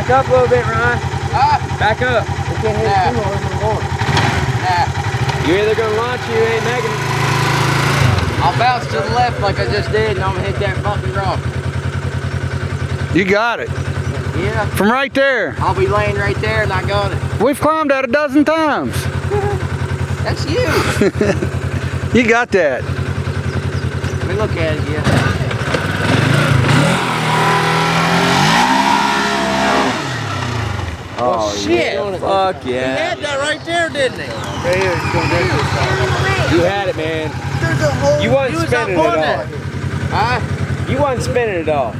Back up a little bit, Ryan. Back up. We can't hit it too hard when we're going. Nah. You're either gonna launch or you ain't making it. I'll bounce to the left like I just did, and I'm gonna hit that fucking rock. You got it. Yeah. From right there. I'll be laying right there, and I got it. We've climbed that a dozen times. That's you. You got that. Let me look at it, yeah. Oh, shit. Fuck He yeah. had that right there, didn't he? Right here, it's going down this side. You had it, man. There's a hole. You wasn't spinning it all. Huh? You wasn't spinning it all.